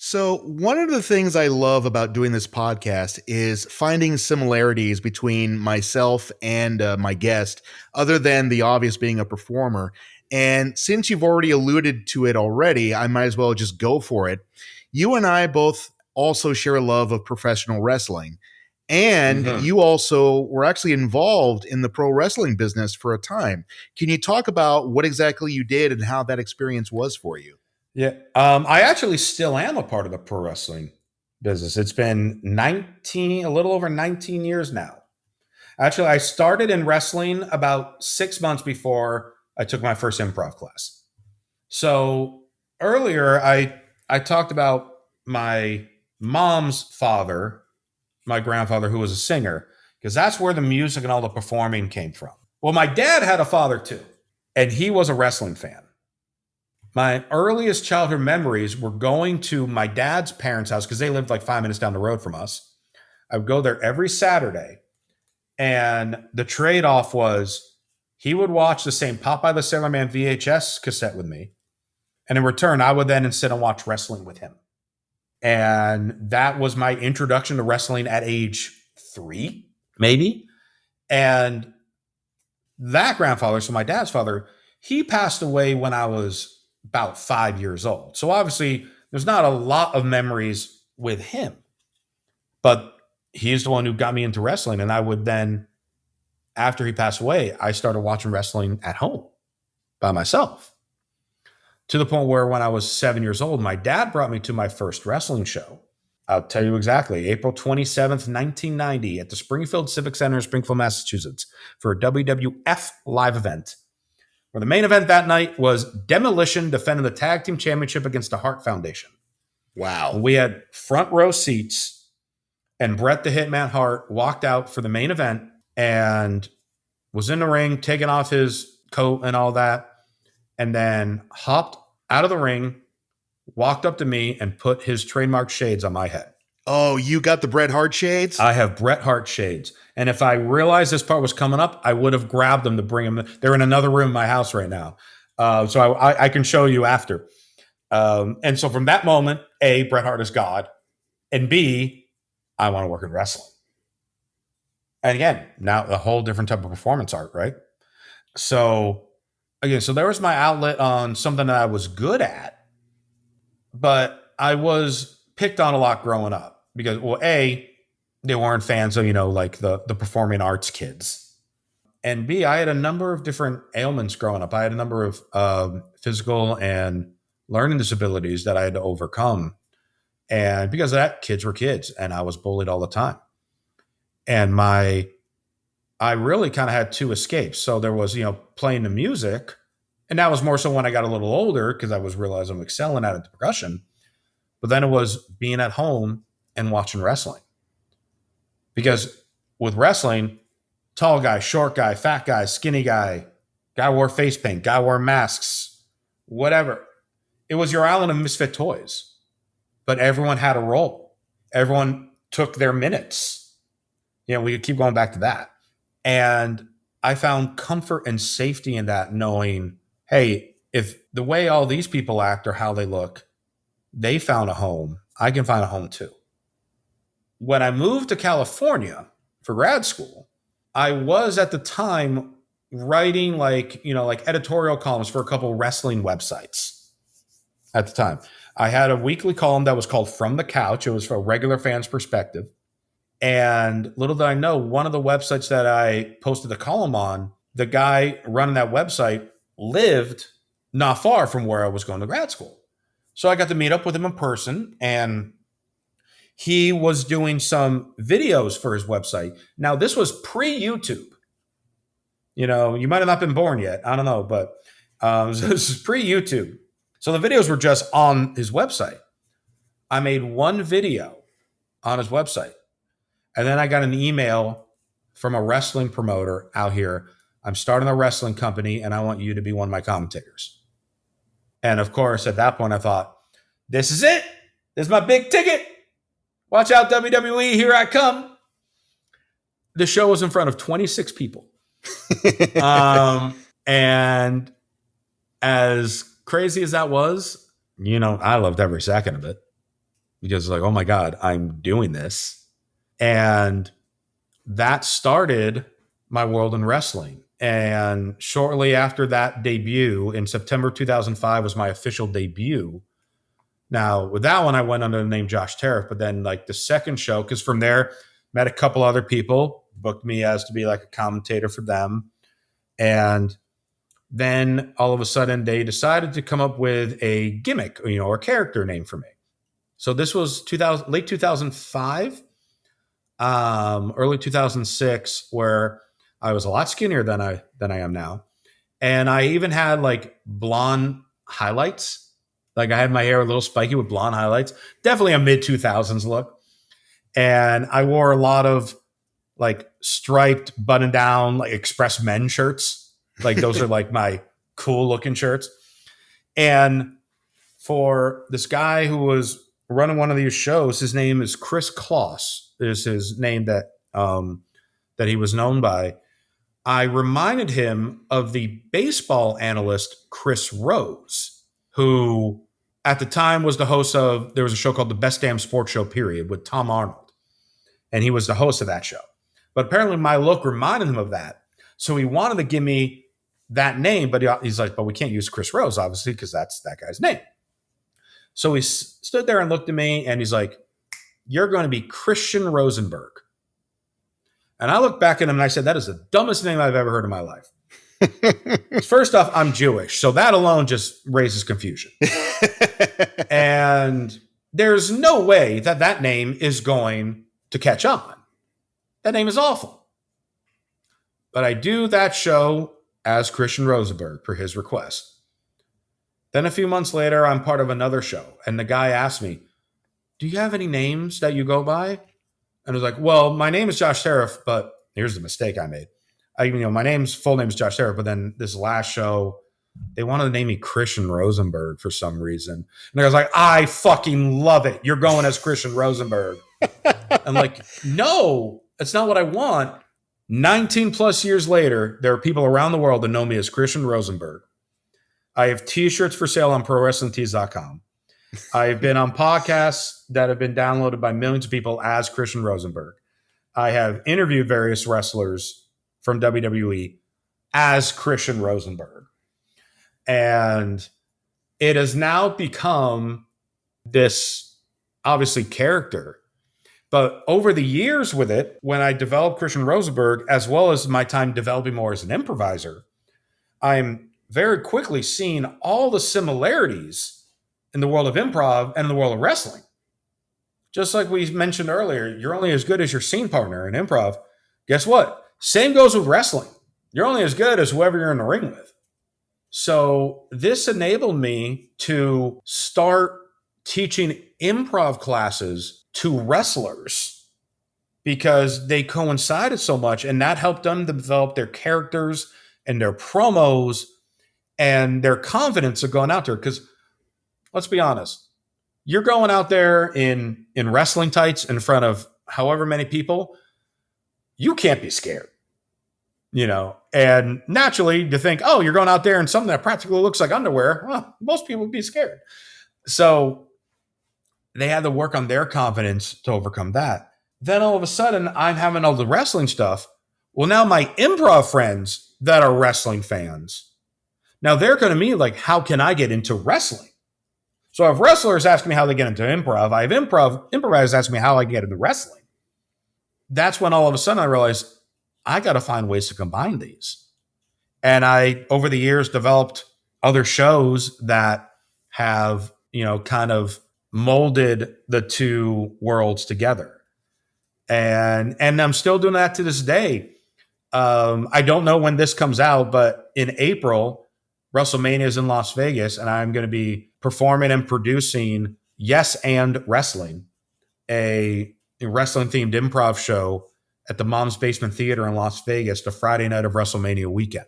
So, one of the things I love about doing this podcast is finding similarities between myself and my guest, other than the obvious being a performer. And since you've already alluded to it already, I might as well just go for it. You and I both also share a love of professional wrestling. And Hmm. you also were actually involved in the pro wrestling business for a time. Can you talk about what exactly you did and how that experience was for you? Yeah. I actually still am a part of the pro wrestling business. It's been 19, a little over 19 years now. Actually, I started in wrestling about 6 months before I took my first improv class. So earlier, I talked about my mom's father, my grandfather, who was a singer, because that's where the music and all the performing came from. Well, my dad had a father too, and he was a wrestling fan. My earliest childhood memories were going to my dad's parents' house because they lived like 5 minutes down the road from us. I would go there every Saturday, and the trade off was he would watch the same Popeye the Sailor Man VHS cassette with me. And in return, I would then sit and watch wrestling with him. And that was my introduction to wrestling at age 3, maybe. And that grandfather, so my dad's father, he passed away when I was about 5 years old. So obviously, there's not a lot of memories with him, but he's the one who got me into wrestling. And I would then, after he passed away, I started watching wrestling at home by myself to the point where when I was 7 years old, my dad brought me to my first wrestling show. I'll tell you exactly, April 27th, 1990, at the Springfield Civic Center in Springfield, Massachusetts, for a WWF live event, where the main event that night was Demolition defending the tag team championship against the Hart Foundation. Wow. We had front row seats, and Bret the Hitman Hart walked out for the main event and was in the ring, taking off his coat and all that, and then hopped out of the ring, walked up to me, and put his trademark shades on my head. Oh, you got the Bret Hart shades? I have Bret Hart shades. And if I realized this part was coming up, I would have grabbed them to bring them. They're in another room in my house right now. So I can show you after. And so from that moment, A, Bret Hart is God. And B, I want to work in wrestling. And again, now a whole different type of performance art, right? So again, so there was my outlet on something that I was good at, but I was picked on a lot growing up because, well, A, they weren't fans of, like the performing arts kids. And B, I had a number of different ailments growing up. I had a number of physical and learning disabilities that I had to overcome. And because of that, kids were kids, and I was bullied all the time. And I really kind of had two escapes. So there was, playing the music, and that was more so when I got a little older because I was realizing I'm excelling at it, the percussion. But then it was being at home and watching wrestling. Because with wrestling, tall guy, short guy, fat guy, skinny guy wore face paint, guy wore masks, whatever. It was your island of misfit toys. But everyone had a role. Everyone took their minutes. We could keep going back to that. And I found comfort and safety in that, knowing, hey, if the way all these people act or how they look, they found a home, I can find a home too. When I moved to California for grad school, I was at the time writing like editorial columns for a couple wrestling websites at the time. I had a weekly column that was called From the Couch. It was for a regular fan's perspective. And little did I know, one of the websites that I posted a column on, the guy running that website lived not far from where I was going to grad school. So I got to meet up with him in person, and he was doing some videos for his website. Now, this was pre-YouTube. You might have not been born yet. I don't know, but this is pre-YouTube. So the videos were just on his website. I made one video on his website. And then I got an email from a wrestling promoter out here. I'm starting a wrestling company, and I want you to be one of my commentators. And of course, at that point, I thought, this is it. This is my big ticket. Watch out, WWE. Here I come. The show was in front of 26 people. And as crazy as that was, I loved every second of it. because like, oh my God, I'm doing this. And that started my world in wrestling. And shortly after that debut, in September 2005 was my official debut. Now, with that one, I went under the name Josh Tariff, but then like the second show, because from there, met a couple other people, booked me as to be like a commentator for them. And then all of a sudden they decided to come up with a gimmick, or a character name for me. So this was late 2005, early 2006, where I was a lot skinnier than I am now. And I even had like blonde highlights. Like I had my hair a little spiky with blonde highlights. Definitely a mid 2000s look. And I wore a lot of like striped button down, like Express Men shirts. Like those are like my cool looking shirts. And for this guy who was running one of these shows, his name is Chris Kloss, is his name that that he was known by. I reminded him of the baseball analyst Chris Rose, who at the time was the host of, there was a show called The Best Damn Sports Show, period, with Tom Arnold. And he was the host of that show. But apparently my look reminded him of that. So he wanted to give me that name, but he's like, but we can't use Chris Rose, obviously, because that's that guy's name. So he stood there and looked at me and he's like, you're going to be Christian Rosenberg. And I looked back at him and I said, that is the dumbest name I've ever heard in my life. First off, I'm Jewish, so that alone just raises confusion. And there's no way that that name is going to catch on. That name is awful. But I do that show as Christian Rosenberg per his request. Then a few months later, I'm part of another show, and the guy asked me, do you have any names that you go by? And I was like, well, my name is Josh Tariff, but here's the mistake I made. My full name is Josh Tariff, but then this last show, they wanted to name me Christian Rosenberg for some reason. And I was like, I fucking love it. You're going as Christian Rosenberg. I'm like, no, that's not what I want. 19 plus years later, there are people around the world that know me as Christian Rosenberg. I have t-shirts for sale on ProWrestlingTees.com. I've been on podcasts that have been downloaded by millions of people as Christian Rosenberg. I have interviewed various wrestlers from WWE as Christian Rosenberg. And it has now become this, obviously, character. But over the years with it, when I developed Christian Rosenberg, as well as my time developing more as an improviser, I'm very quickly seeing all the similarities in the world of improv and in the world of wrestling. Just like we mentioned earlier, you're only as good as your scene partner in improv. Guess what? Same goes with wrestling. You're only as good as whoever you're in the ring with. So this enabled me to start teaching improv classes to wrestlers because they coincided so much, and that helped them to develop their characters and their promos and their confidence of going out there. Because let's be honest, you're going out there in wrestling tights in front of however many people, you can't be scared, and naturally to think, oh, you're going out there in something that practically looks like underwear. Well, most people would be scared. So they had to work on their confidence to overcome that. Then all of a sudden, I'm having all the wrestling stuff. Well, now my improv friends that are wrestling fans, now they're going to me like, how can I get into wrestling? So I have wrestlers asking me how they get into improv. I have improvisers asking me how I get into wrestling. That's when all of a sudden I realized I got to find ways to combine these. And I, over the years, developed other shows that have, kind of molded the two worlds together. And I'm still doing that to this day. I don't know when this comes out, but in April, WrestleMania is in Las Vegas, and I'm going to be performing and producing Yes and Wrestling, a wrestling-themed improv show at the Mom's Basement Theater in Las Vegas the Friday night of WrestleMania weekend.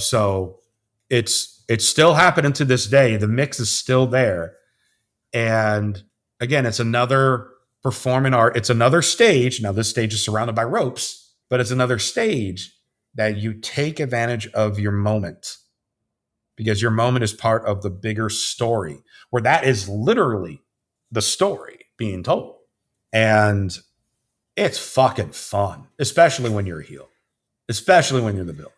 So it's still happening to this day. The mix is still there. And again, it's another performing art. It's another stage. Now, this stage is surrounded by ropes, but it's another stage that you take advantage of your moment, because your moment is part of the bigger story, where that is literally the story being told. And it's fucking fun, especially when you're a heel, especially when you're the villain.